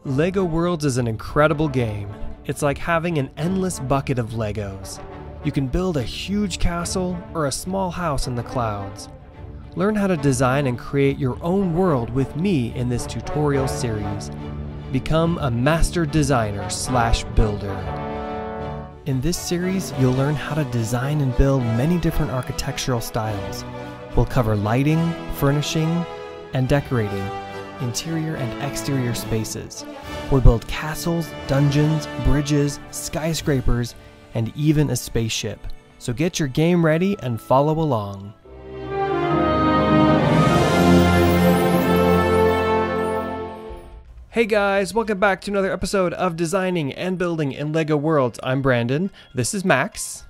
LEGO Worlds is an incredible game. It's like having an endless bucket of Legos. You can build a huge castle or a small house in the clouds. Learn how to design and create your own world with me in this tutorial series. Become a master designer/builder. In this series, you'll learn how to design and build many different architectural styles. We'll cover lighting, furnishing, and decorating, interior and exterior spaces. We'll build castles, dungeons, bridges, skyscrapers, and even a spaceship. So get your game ready and follow along. Hey guys, welcome back to another episode of Designing and Building in LEGO Worlds. I'm Brandon, this is Max.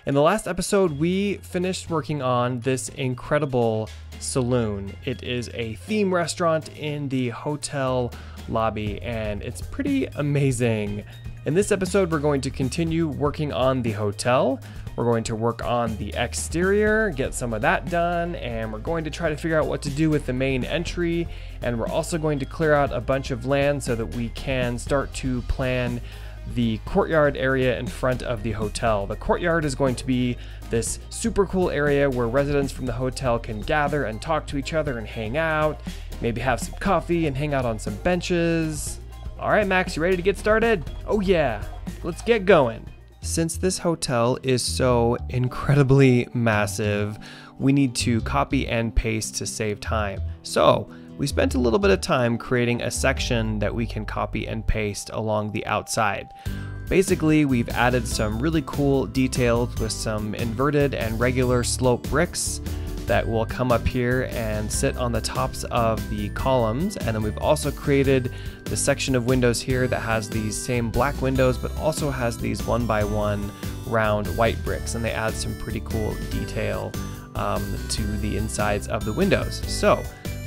In the last episode, we finished working on this incredible saloon. It is a theme restaurant in the hotel lobby, and it's pretty amazing. In this episode, we're going to continue working on the hotel. We're going to work on the exterior, get some of that done, and we're going to try to figure out what to do with the main entry. And we're also going to clear out a bunch of land so that we can start to plan the courtyard area in front of the hotel. The courtyard is going to be this super cool area where residents from the hotel can gather and talk to each other and hang out, maybe have some coffee and hang out on some benches. All right, Max, you ready to get started? Oh yeah, let's get going. Since this hotel is so incredibly massive, we need to copy and paste to save time. So we spent a little bit of time creating a section that we can copy and paste along the outside. Basically, we've added some really cool details with some inverted and regular slope bricks that will come up here and sit on the tops of the columns. And then we've also created the section of windows here that has these same black windows, but also has these 1x1 round white bricks, and they add some pretty cool detail to the insides of the windows. So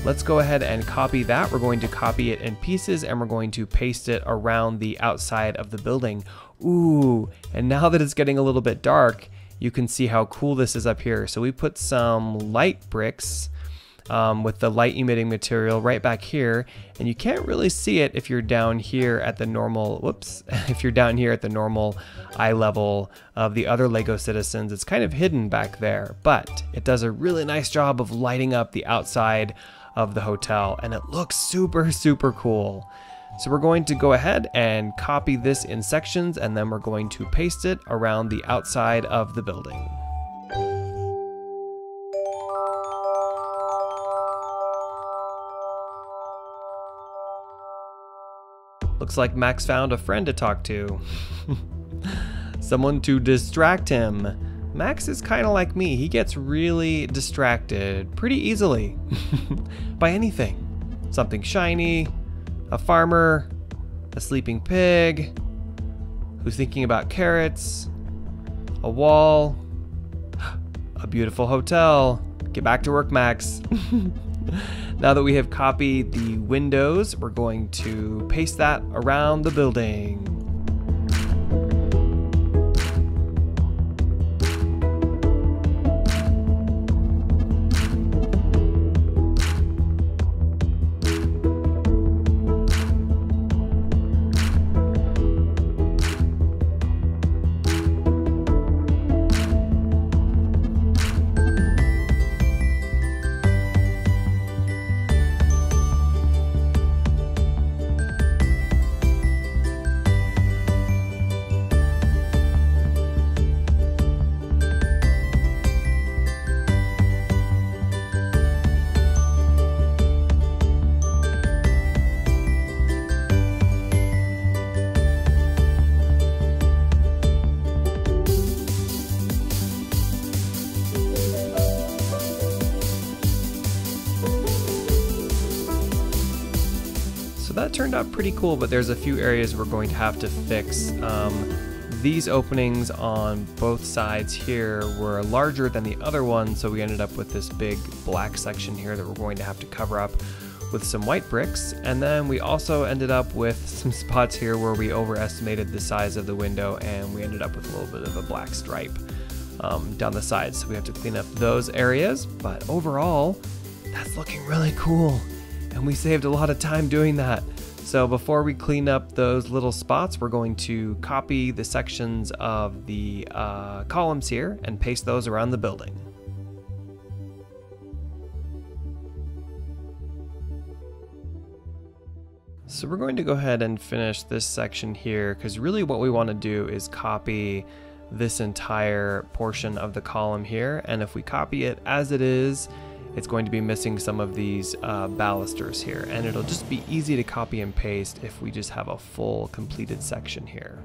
let's go ahead and copy that. We're going to copy it in pieces and we're going to paste it around the outside of the building. Ooh, and now that it's getting a little bit dark, you can see how cool this is up here. So we put some light bricks with the light emitting material right back here, and you can't really see it if you're down here at the normal, if you're down here at the normal eye level of the other LEGO citizens. It's kind of hidden back there, but it does a really nice job of lighting up the outside of the hotel, and it looks super, super cool. So we're going to go ahead and copy this in sections, and then we're going to paste it around the outside of the building. Looks like Max found a friend to talk to. Someone to distract him. Max is kind of like me. He gets really distracted pretty easily by anything. Something shiny, a farmer, a sleeping pig, who's thinking about carrots, a wall, a beautiful hotel. Get back to work, Max. Now that we have copied the windows, we're going to paste that around the building. That turned out pretty cool, but there's a few areas we're going to have to fix. These openings on both sides here were larger than the other one, so we ended up with this big black section here that we're going to have to cover up with some white bricks. And then we also ended up with some spots here where we overestimated the size of the window, and we ended up with a little bit of a black stripe down the sides. So we have to clean up those areas, but overall, that's looking really cool. And we saved a lot of time doing that. So before we clean up those little spots, we're going to copy the sections of the columns here and paste those around the building. So we're going to go ahead and finish this section here, because really what we want to do is copy this entire portion of the column here, and if we copy it as it is, it's going to be missing some of these balusters here, and it'll just be easy to copy and paste if we just have a full completed section here.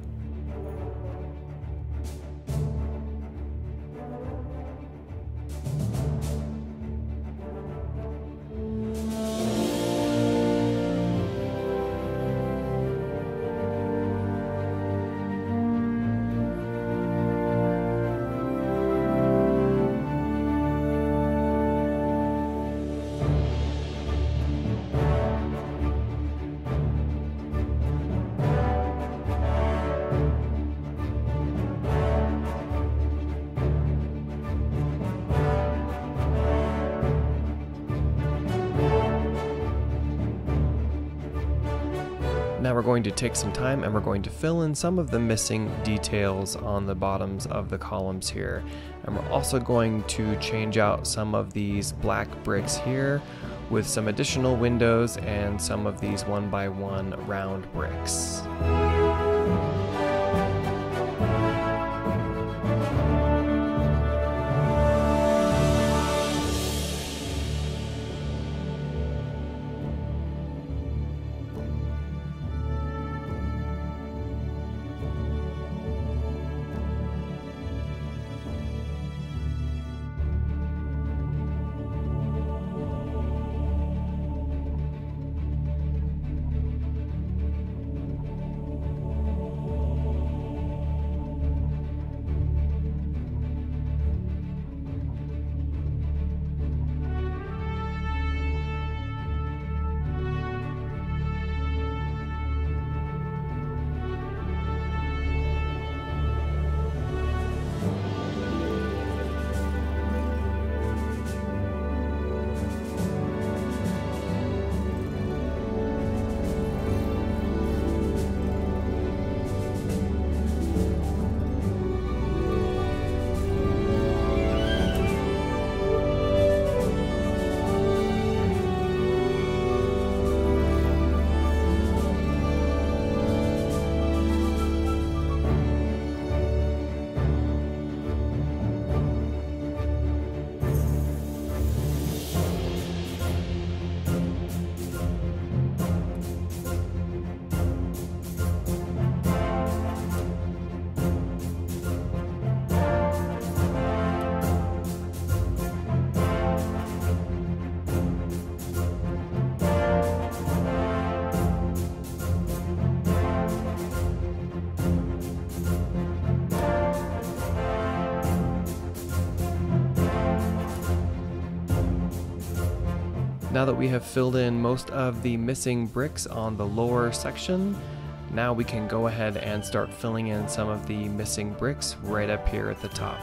Now we're going to take some time and we're going to fill in some of the missing details on the bottoms of the columns here. And we're also going to change out some of these black bricks here with some additional windows and some of these 1x1 round bricks. Now that we have filled in most of the missing bricks on the lower section, now we can go ahead and start filling in some of the missing bricks right up here at the top.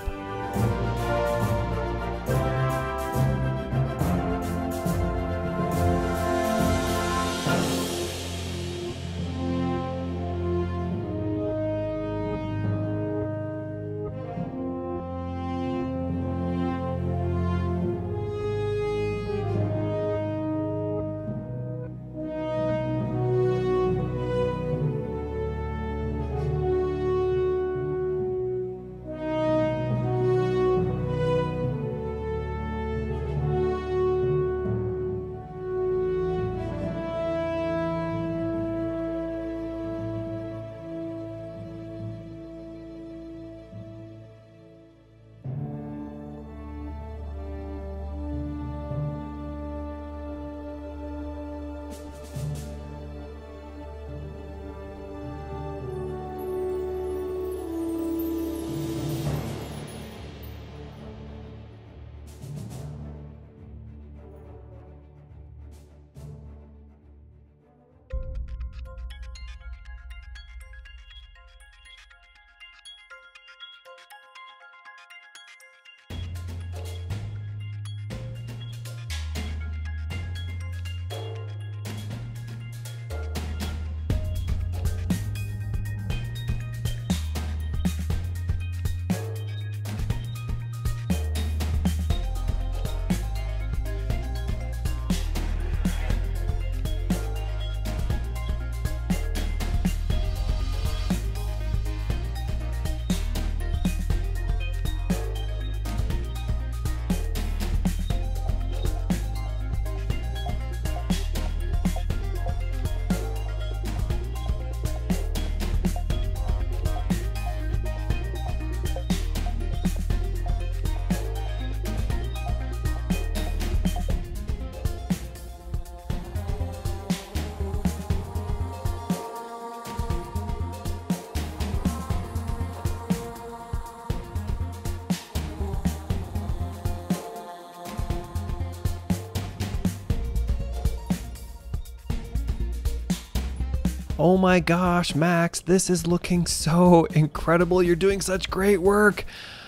Oh my gosh, Max, this is looking so incredible. You're doing such great work.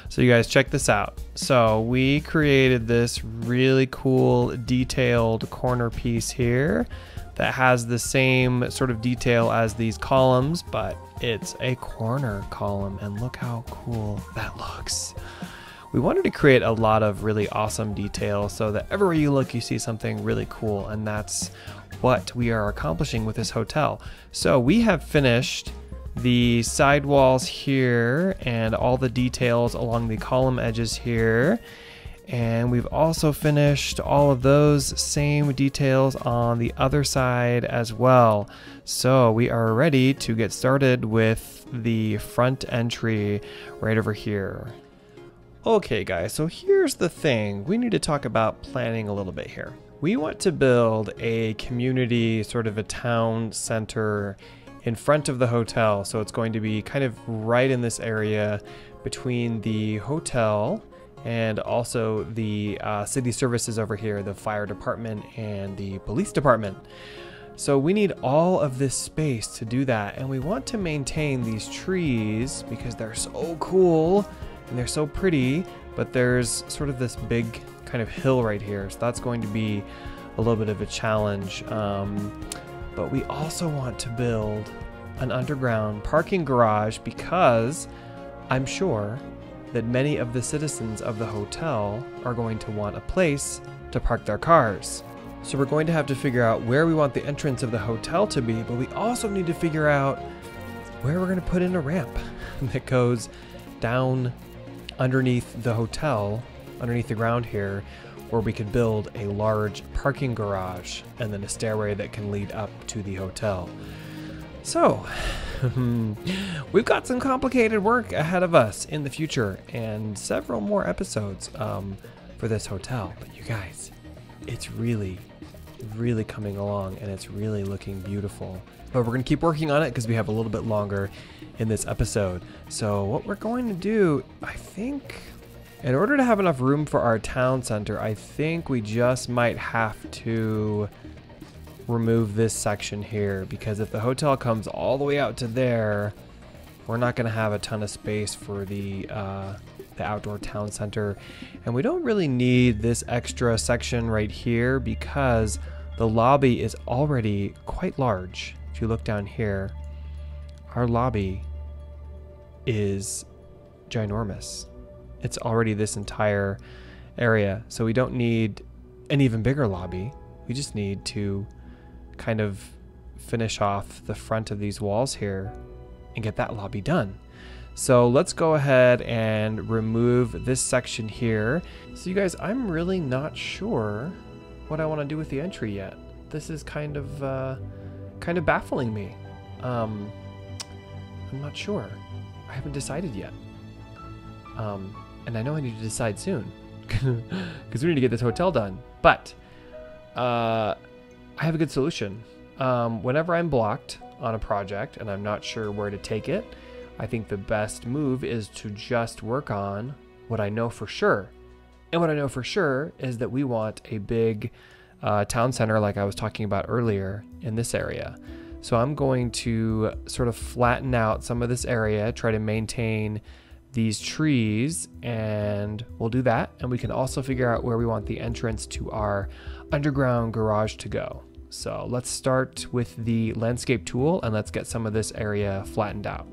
So you guys check this out. So we created this really cool detailed corner piece here that has the same sort of detail as these columns, but it's a corner column, and look how cool that looks. We wanted to create a lot of really awesome detail so that everywhere you look, you see something really cool, and that's what we are accomplishing with this hotel. So we have finished the sidewalls here and all the details along the column edges here. And we've also finished all of those same details on the other side as well. So we are ready to get started with the front entry right over here. Okay guys, so here's the thing. We need to talk about planning a little bit here. We want to build a community, sort of a town center in front of the hotel. So it's going to be kind of right in this area between the hotel and also the city services over here, the fire department and the police department. So we need all of this space to do that, and we want to maintain these trees because they're so cool and they're so pretty, but there's sort of this big kind of hill right here, so that's going to be a little bit of a challenge. But we also want to build an underground parking garage because I'm sure that many of the citizens of the hotel are going to want a place to park their cars. So we're going to have to figure out where we want the entrance of the hotel to be, but we also need to figure out where we're going to put in a ramp that goes down underneath the hotel, underneath the ground here, where we could build a large parking garage and then a stairway that can lead up to the hotel. So we've got some complicated work ahead of us in the future and several more episodes for this hotel. But you guys, it's really coming along and it's really looking beautiful. But we're going to keep working on it because we have a little bit longer in this episode. So what we're going to do, I think, in order to have enough room for our town center, I think we just might have to remove this section here, because if the hotel comes all the way out to there, we're not going to have a ton of space for the outdoor town center. And we don't really need this extra section right here because the lobby is already quite large. If you look down here, our lobby is ginormous. It's already this entire area, so we don't need an even bigger lobby. We just need to kind of finish off the front of these walls here and get that lobby done. So let's go ahead and remove this section here. So you guys, I'm really not sure what I want to do with the entry yet. This is kind of baffling me. I'm not sure. I haven't decided yet. And I know I need to decide soon because we need to get this hotel done. But I have a good solution. Whenever I'm blocked on a project and I'm not sure where to take it, I think the best move is to just work on what I know for sure. And what I know for sure is that we want a big town center like I was talking about earlier in this area. So I'm going to sort of flatten out some of this area, try to maintain these trees, and we'll do that. And we can also figure out where we want the entrance to our underground garage to go. So let's start with the landscape tool and let's get some of this area flattened out.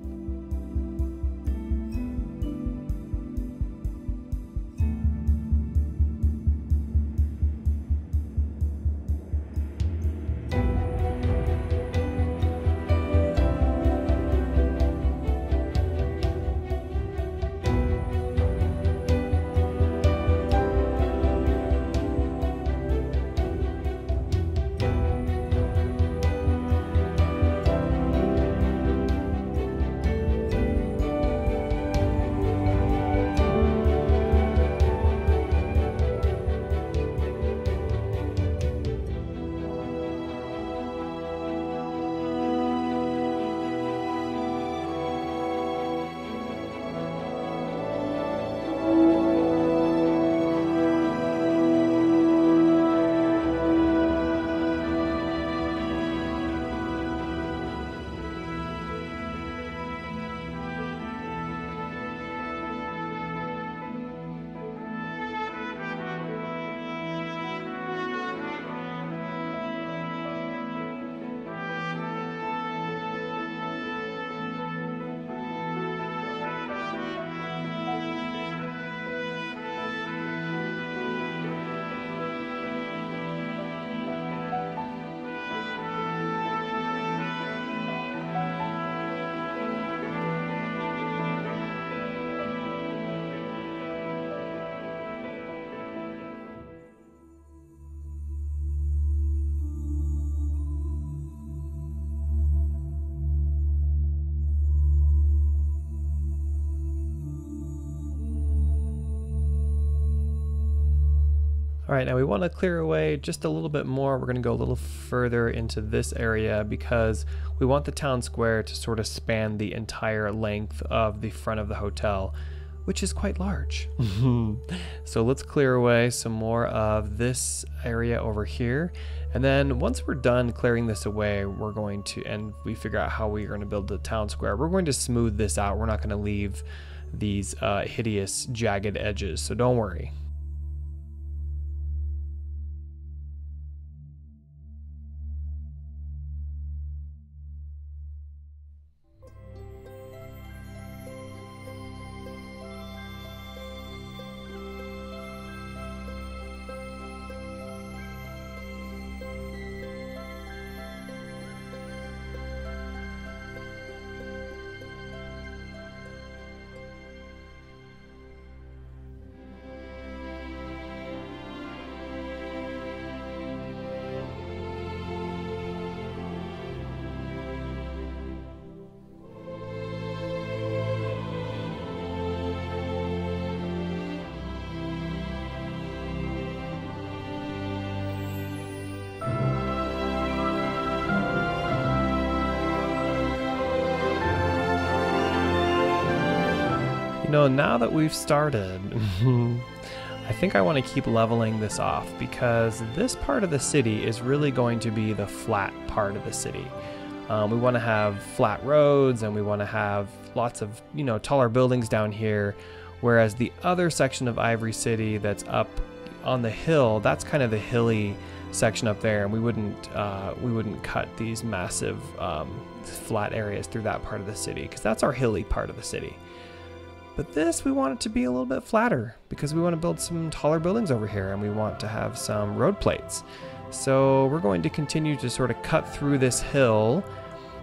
All right, now we want to clear away just a little bit more. We're going to go a little further into this area because we want the town square to sort of span the entire length of the front of the hotel, which is quite large. So let's clear away some more of this area over here. And then once we're done clearing this away, we're going to, and we figure out how we're going to build the town square, we're going to smooth this out. We're not going to leave these hideous jagged edges, so don't worry. You know, now that we've started, I think I want to keep leveling this off because this part of the city is really going to be the flat part of the city. We want to have flat roads and we want to have lots of, taller buildings down here, whereas the other section of Ivory City that's up on the hill, that's kind of the hilly section up there, and we wouldn't cut these massive flat areas through that part of the city because that's our hilly part of the city. But this, we want it to be a little bit flatter because we want to build some taller buildings over here and we want to have some road plates. So we're going to continue to sort of cut through this hill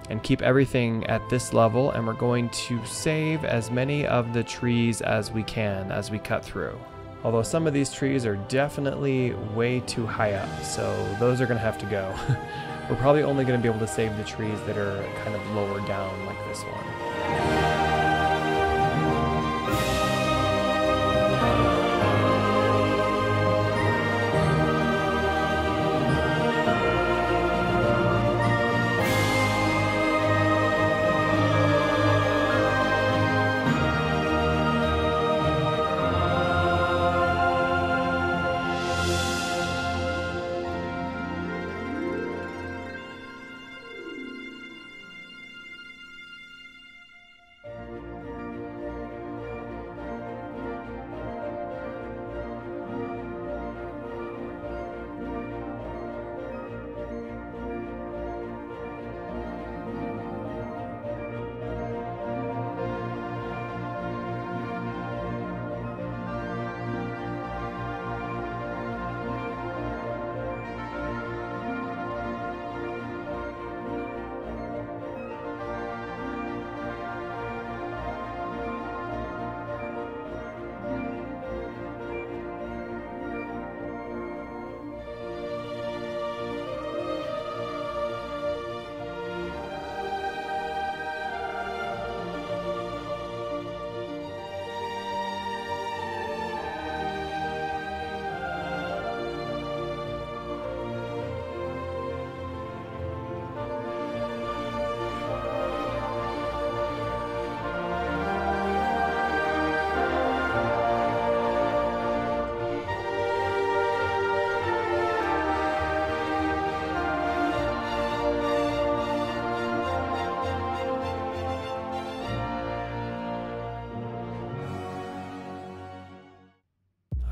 and keep everything at this level, and we're going to save as many of the trees as we can as we cut through. Although some of these trees are definitely way too high up, so those are going to have to go. We're probably only going to be able to save the trees that are kind of lower down like this one.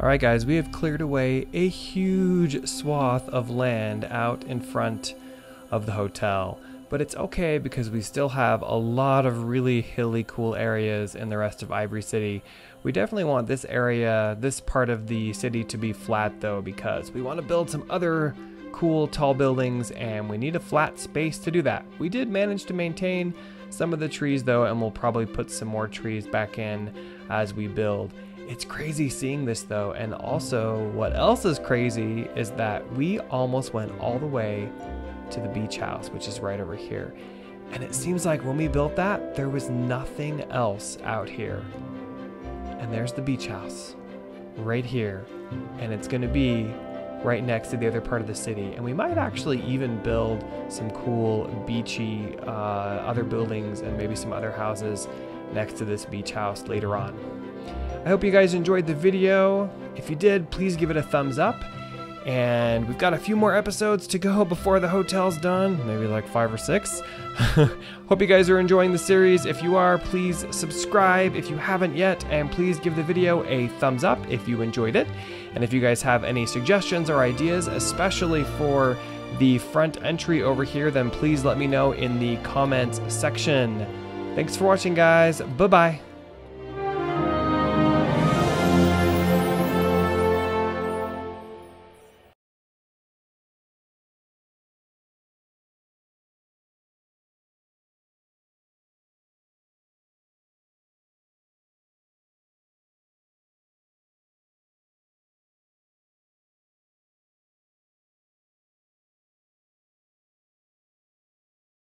Alright guys, we have cleared away a huge swath of land out in front of the hotel, but it's okay because we still have a lot of really hilly cool areas in the rest of Ivory City. We definitely want this area, this part of the city, to be flat though, because we want to build some other cool tall buildings and we need a flat space to do that. We did manage to maintain some of the trees though, and we'll probably put some more trees back in as we build. It's crazy seeing this though, and also what else is crazy is that we almost went all the way to the beach house, which is right over here. And it seems like when we built that, there was nothing else out here. And there's the beach house right here, and it's gonna be right next to the other part of the city. And we might actually even build some cool beachy other buildings and maybe some other houses next to this beach house later on. I hope you guys enjoyed the video. If you did, please give it a thumbs up. And we've got a few more episodes to go before the hotel's done, maybe like 5 or 6. Hope you guys are enjoying the series. If you are, please subscribe if you haven't yet, and please give the video a thumbs up if you enjoyed it. And if you guys have any suggestions or ideas, especially for the front entry over here, then please let me know in the comments section. Thanks for watching, guys. Bye-bye.